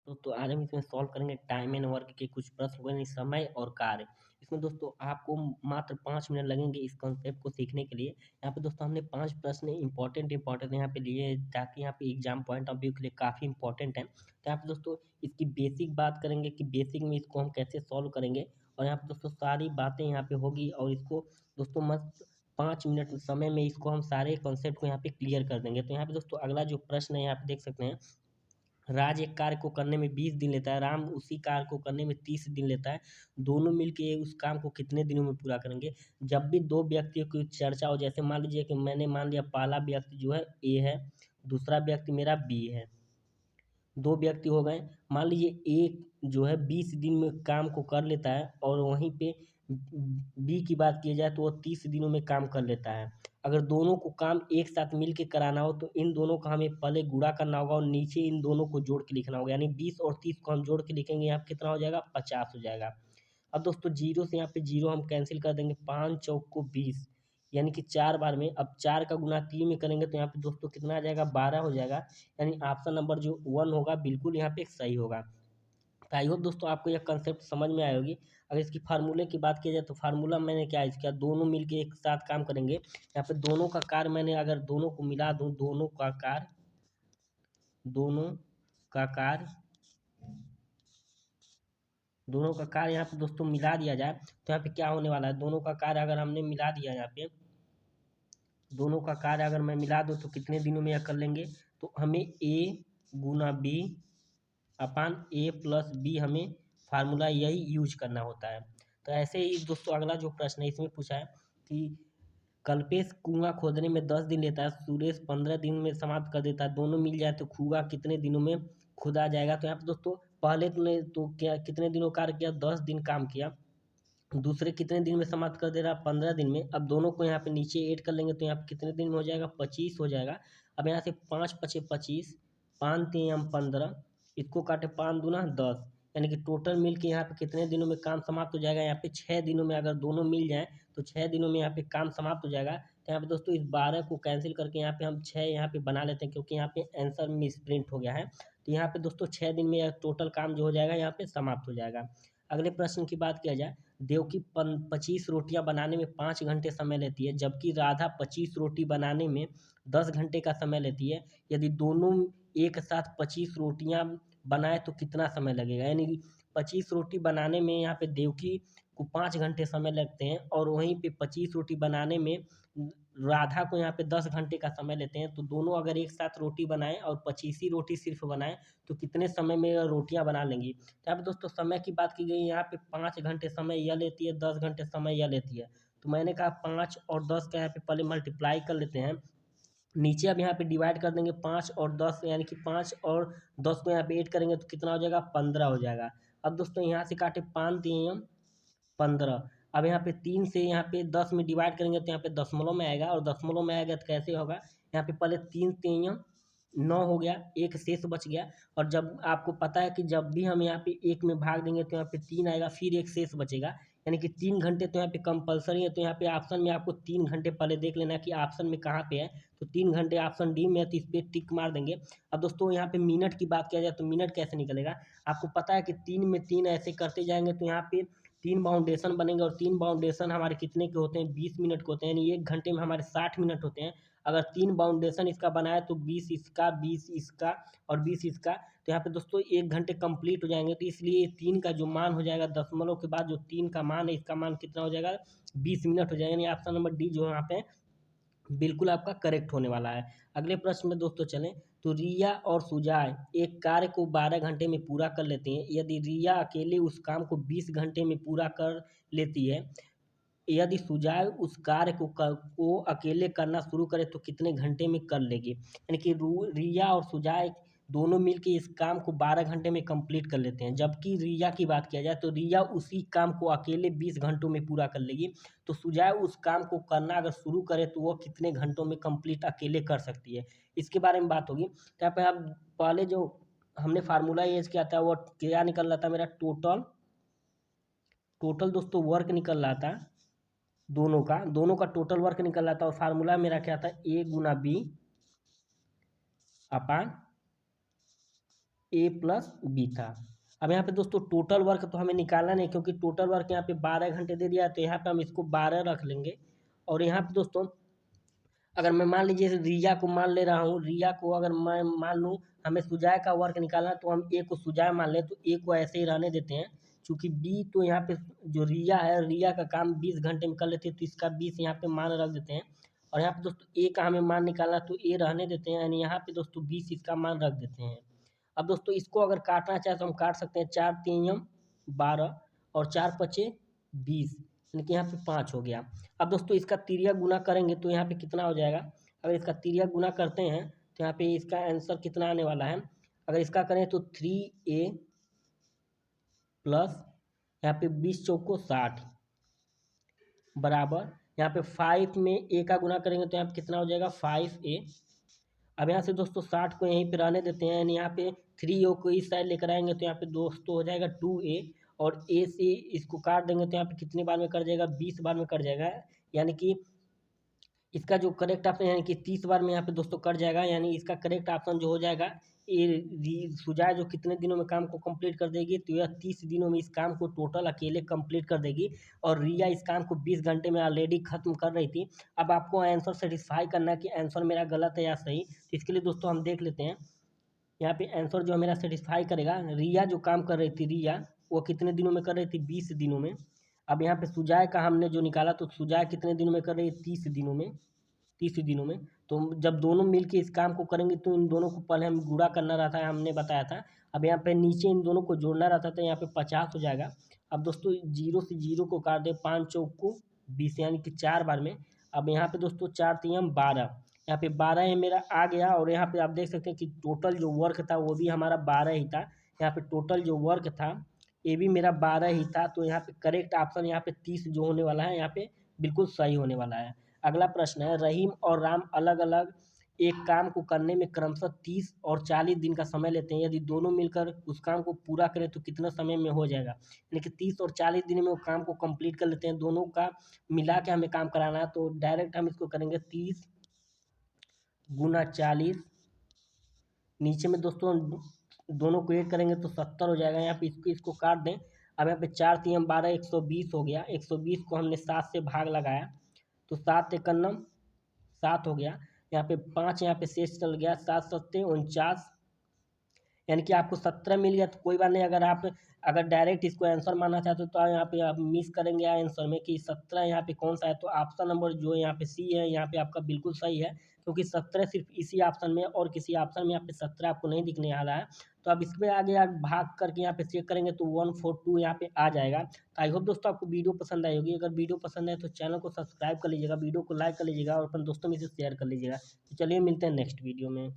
दोस्तों आज हम इसमें सॉल्व करेंगे टाइम एंड वर्क के कुछ प्रश्न यानी समय और कार्य। इसमें दोस्तों आपको मात्र 5 मिनट लगेंगे इस कॉन्सेप्ट को सीखने के लिए। यहाँ पे दोस्तों हमने 5 प्रश्न इंपॉर्टेंट यहाँ पे लिए हैं, ताकि यहाँ पे एग्जाम पॉइंट ऑफ व्यू के लिए काफ़ी इंपॉर्टेंट है। तो यहाँ पे दोस्तों इसकी बेसिक बात करेंगे कि बेसिक में इसको हम कैसे सॉल्व करेंगे, और यहाँ पे दोस्तों सारी बातें यहाँ पे होगी, और इसको दोस्तों मस्त 5 मिनट समय में इसको हम सारे कॉन्सेप्ट को यहाँ पे क्लियर कर देंगे। तो यहाँ पे दोस्तों अगला जो प्रश्न है यहाँ पे देख सकते हैं, राज एक कार्य को करने में 20 दिन लेता है, राम उसी कार्य को करने में 30 दिन लेता है। दोनों मिलके उस काम को कितने दिनों में पूरा करेंगे। जब भी दो व्यक्तियों की चर्चा हो, जैसे मान लीजिए कि मैंने मान लिया पहला व्यक्ति जो है ए है, दूसरा व्यक्ति मेरा बी है। दो व्यक्ति हो गए। मान लीजिए एक जो है 20 दिन में काम को कर लेता है, और वहीं पे बी की बात की जाए तो वो 30 दिनों में काम कर लेता है। अगर दोनों को काम एक साथ मिल के कराना हो तो इन दोनों का हमें पहले गुणा करना होगा और नीचे इन दोनों को जोड़ के लिखना होगा, यानी 20 और 30 को हम जोड़ के लिखेंगे, यहाँ पे कितना हो जाएगा, 50 हो जाएगा। अब दोस्तों जीरो से यहाँ पे जीरो हम कैंसिल कर देंगे, 5 चौक को 20, यानी कि 4 बार में। अब 4 का गुना 3 में करेंगे तो यहाँ पे दोस्तों कितना आ जाएगा, 12 हो जाएगा। यानी ऑप्शन नंबर जो 1 होगा बिल्कुल यहाँ पे सही होगा। तो आई होप दोस्तों आपको यह कंसेप्ट समझ में आए होगी। अगर इसकी फार्मूले की बात की जाए तो फार्मूला मैंने क्या इसका, दोनों मिलके एक साथ काम करेंगे। यहाँ पे दोनों का कार्य मैंने अगर दोनों को मिला दूँ, दोनों का कार्य दोनों का कार्य यहाँ पे दोस्तों मिला दिया जाए तो यहाँ पे क्या होने वाला है, दोनों का कार्य अगर हमने मिला दिया, यहाँ पे दोनों का कार्य अगर मैं मिला दूँ तो कितने दिनों में यह कर लेंगे, तो हमें ए गुना बी अपान ए प्लस बी हमें फार्मूला यही यूज करना होता है। तो ऐसे ही दोस्तों अगला जो प्रश्न है इसमें पूछा है कि कल्पेश कुआं खोदने में 10 दिन लेता है, सुरेश 15 दिन में समाप्त कर देता है, दोनों मिल जाए तो कुआं कितने दिनों में खुदा जाएगा। तो यहाँ पे दोस्तों पहले तुमने तो क्या कितने दिनों कार्य किया, 10 दिन काम किया। दूसरे कितने दिन में समाप्त कर दे रहा, 15 दिन में। अब दोनों को यहाँ पे नीचे ऐड कर लेंगे तो यहाँ पे कितने दिन में हो जाएगा, 25 हो जाएगा। अब यहाँ से 5 × 5 = 25, 5 × 3 = 15, इसको काटे 5 × 2 = 10, यानी कि टोटल मिल के यहाँ पे कितने दिनों में काम समाप्त हो जाएगा, यहाँ पे 6 दिनों में। अगर दोनों मिल जाए तो 6 दिनों में यहाँ पे काम समाप्त हो जाएगा। तो यहाँ पे दोस्तों इस 12 को कैंसिल करके यहाँ पे हम 6 यहाँ पे बना लेते हैं, क्योंकि यहाँ पे आंसर मिस प्रिंट हो गया है। तो यहाँ पे दोस्तों 6 दिन में यह टोटल काम जो हो जाएगा यहाँ पे समाप्त हो जाएगा। अगले प्रश्न की बात किया जाए, देवकी 25 रोटियां बनाने में 5 घंटे समय लेती है, जबकि राधा 25 रोटी बनाने में 10 घंटे का समय लेती है। यदि दोनों एक साथ 25 रोटियां बनाए तो कितना समय लगेगा। यानी कि 25 रोटी बनाने में यहाँ पे देवकी को 5 घंटे समय लगते हैं, और वहीं पे 25 रोटी बनाने में राधा को यहाँ पे 10 घंटे का समय लेते हैं। तो दोनों अगर एक साथ रोटी बनाएं और 25 ही रोटी सिर्फ बनाएं तो कितने समय में रोटियां बना लेंगी। तो यहाँ पे दोस्तों समय की बात की गई, यहाँ पे 5 घंटे समय यह लेती है, 10 घंटे समय यह लेती है। तो मैंने कहा 5 और 10 का यहाँ पे पहले मल्टीप्लाई कर लेते हैं। नीचे अब यहाँ पे डिवाइड कर देंगे 5 और 10, यानी कि 5 और 10 को यहाँ पे ऐड करेंगे तो कितना हो जाएगा, 15 हो जाएगा। अब दोस्तों यहाँ से काटे 5×3 = 15। अब यहाँ पे 3 से यहाँ पे 10 में डिवाइड करेंगे तो यहाँ पे दशमलव में आएगा, और दशमलव में आएगा तो कैसे होगा, यहाँ पे पहले 3×3 = 9 हो गया, एक शेष बच गया। और जब आपको पता है कि जब भी हम यहाँ पे एक में भाग देंगे तो यहाँ पे 3 आएगा, फिर एक शेष बचेगा, यानी कि 3 घंटे तो यहाँ पे कंपलसरी है। तो यहाँ पे ऑप्शन में आपको 3 घंटे पहले देख लेना कि ऑप्शन में कहाँ पे है। तो 3 घंटे ऑप्शन डी में है, तो इस पर टिक मार देंगे। अब दोस्तों यहाँ पे मिनट की बात किया जाए तो मिनट कैसे निकलेगा, आपको पता है कि 3 में 3 ऐसे करते जाएंगे तो यहाँ पे 3 बाउंडेशन बनेंगे, और 3 बाउंडेशन हमारे कितने के होते हैं, 20 मिनट के होते हैं, यानी 1 घंटे में हमारे 60 मिनट होते हैं। अगर 3 बाउंडेशन इसका बनाए तो 20 इसका, 20 इसका और 20 इसका, तो यहाँ पे दोस्तों 1 घंटे कंप्लीट हो जाएंगे। तो इसलिए 3 का जो मान हो जाएगा, दशमलव के बाद जो 3 का मान है, इसका मान कितना हो जाएगा, 20 मिनट हो जाएगा। यानी ऑप्शन नंबर डी जो यहाँ पे बिल्कुल आपका करेक्ट होने वाला है। अगले प्रश्न में दोस्तों चलें, तो रिया और सुजाय एक कार्य को 12 घंटे में पूरा कर लेते हैं। यदि रिया अकेले उस काम को 20 घंटे में पूरा कर लेती है, यदि सुजाय उस कार्य को अकेले करना शुरू करे तो कितने घंटे में कर लेगी। यानी कि रिया और सुजाय दोनों मिलके इस काम को 12 घंटे में कंप्लीट कर लेते हैं। जबकि रिया की बात किया जाए तो रिया उसी काम को अकेले 20 घंटों में पूरा कर लेगी। तो सुजाय उस काम को करना अगर शुरू करे तो वो कितने घंटों में कंप्लीट अकेले कर सकती है, इसके बारे में बात होगी। तो यहाँ पे आप पहले जो हमने फार्मूला यूज किया था वो क्या निकल रहा था, मेरा टोटल टोटल दोस्तों वर्क निकल रहा था, दोनों का टोटल वर्क निकल रहा था। और फार्मूला मेरा क्या था, ए गुना बी अपान ए प्लस बी था। अब यहाँ पे दोस्तों टोटल वर्क तो हमें निकालना नहीं, क्योंकि टोटल वर्क यहाँ पे 12 घंटे दे दिया है, तो यहाँ पे हम इसको 12 रख लेंगे। और यहाँ पे दोस्तों अगर मैं मान लीजिए रिया को मान ले रहा हूँ, रिया को अगर मैं मान लूँ हमें सुजाय का वर्क निकालना है, तो हम ए को सुजाय मान लें, तो ए को ऐसे ही रहने देते हैं। चूँकि बी तो यहाँ पे जो रिया है, रिया का काम 20 घंटे में कर लेती है, तो इसका 20 यहाँ पे मान रख देते हैं। और यहाँ पे दोस्तों ए का हमें मान निकालना है, तो ए रहने देते हैं, यानी यहाँ पे दोस्तों 20 इसका मान रख देते हैं। अब दोस्तों इसको अगर काटना चाहे तो हम काट सकते हैं, 4 तियम 12 और 4 पचे 20, यानी कि यहाँ पे 5 हो गया। अब दोस्तों इसका तिर्यक गुना करेंगे तो यहाँ पे कितना हो जाएगा, अगर इसका तिर्यक गुना करते हैं तो यहाँ पे इसका आंसर कितना आने वाला है, अगर इसका करें तो 3a प्लस यहाँ पे 20 चौको 60 बराबर यहाँ पे 5 में a का गुना करेंगे तो यहाँ पे कितना हो जाएगा 5a। अब यहाँ से दोस्तों 60 को यहीं पे रहने देते हैं, यानी यहाँ पे 3a को इस साइड लेकर आएंगे तो यहाँ पे दोस्तों हो जाएगा 2a, और a से इसको काट देंगे तो यहाँ पे कितने बार में कट जाएगा, 20 बार में कट जाएगा। यानी कि इसका जो करेक्ट ऑप्शन यानी कि 30 बार में यहाँ पे दोस्तों कट जाएगा, यानी इसका करेक्ट ऑप्शन जो हो जाएगा ये सुजाय जो कितने दिनों में काम को कंप्लीट कर देगी, तो यह 30 दिनों में इस काम को टोटल अकेले कंप्लीट कर देगी। और रिया इस काम को 20 घंटे में ऑलरेडी खत्म कर रही थी। अब आपको आंसर सेटिस्फाई करना है कि आंसर मेरा गलत है या सही, तो इसके लिए दोस्तों हम देख लेते हैं। यहाँ पे आंसर जो मेरा सेटिस्फाई करेगा, रिया जो काम कर रही थी, रिया वो कितने दिनों में कर रही थी, 20 दिनों में। अब यहाँ पे सुजाय का हमने जो निकाला, तो सुजाय कितने दिनों में कर रही है, 30 दिनों में। 30 दिनों में तो जब दोनों मिलके इस काम को करेंगे तो इन दोनों को पहले हम गुणा करना रहता है, हमने बताया था। अब यहाँ पे नीचे इन दोनों को जोड़ना रहता था, यहाँ पे 50 हो जाएगा। अब दोस्तों 0 से 0 को काट दे, 5 चौक को 20, यानी कि 4 बार में। अब यहाँ पे दोस्तों 4 तियम 12, यहाँ पे 12 है मेरा आ गया। और यहाँ पे आप देख सकते हैं कि टोटल जो वर्क था वो भी हमारा 12 ही था। यहाँ पे टोटल जो वर्क था ये भी मेरा 12 ही था। तो यहाँ पे करेक्ट ऑप्शन यहाँ पे 30 जो होने वाला है, यहाँ पे बिल्कुल सही होने वाला है। अगला प्रश्न है, रहीम और राम अलग अलग एक काम को करने में क्रमशः 30 और 40 दिन का समय लेते हैं। यदि दोनों मिलकर उस काम को पूरा करें तो कितना समय में हो जाएगा, यानी कि 30 और 40 दिन में वो काम को कंप्लीट कर लेते हैं। दोनों का मिला के हमें काम कराना है, तो डायरेक्ट हम इसको करेंगे 30 गुना 40, नीचे में दोस्तों दोनों को ऐड करेंगे तो 70 हो जाएगा। यहाँ पे इसको काट दें। अब यहाँ पे 4 तियम 12 120 हो गया। 120 को हमने 7 से भाग लगाया, तो 7 एकन्नम 7 हो गया। यहाँ पे 5 यहाँ पे शेष चल गया, 7 सत्ते 49, यानी कि आपको 17 मिल गया। तो कोई बात नहीं, अगर डायरेक्ट इसको आंसर मानना चाहते हो तो यहाँ पे आप मिस करेंगे आंसर में कि 17 यहाँ पे कौन सा है। तो ऑप्शन नंबर जो यहाँ पे सी है, यहाँ पे आपका बिल्कुल सही है, क्योंकि 17 सिर्फ इसी ऑप्शन में और किसी ऑप्शन में यहाँ पे 17 आपको नहीं दिखने आ रहा है। तो अब इसमें आगे आप भाग करके यहाँ पे चेक करेंगे तो 142 यहाँ पे आ जाएगा। तो आई होप दोस्तों आपको वीडियो पसंद आई होगी। अगर वीडियो पसंद है तो चैनल को सब्सक्राइब कर लीजिएगा, वीडियो को लाइक कर लीजिएगा और अपने दोस्तों में से शेयर कर लीजिएगा। तो चलिए मिलते हैं नेक्स्ट वीडियो में।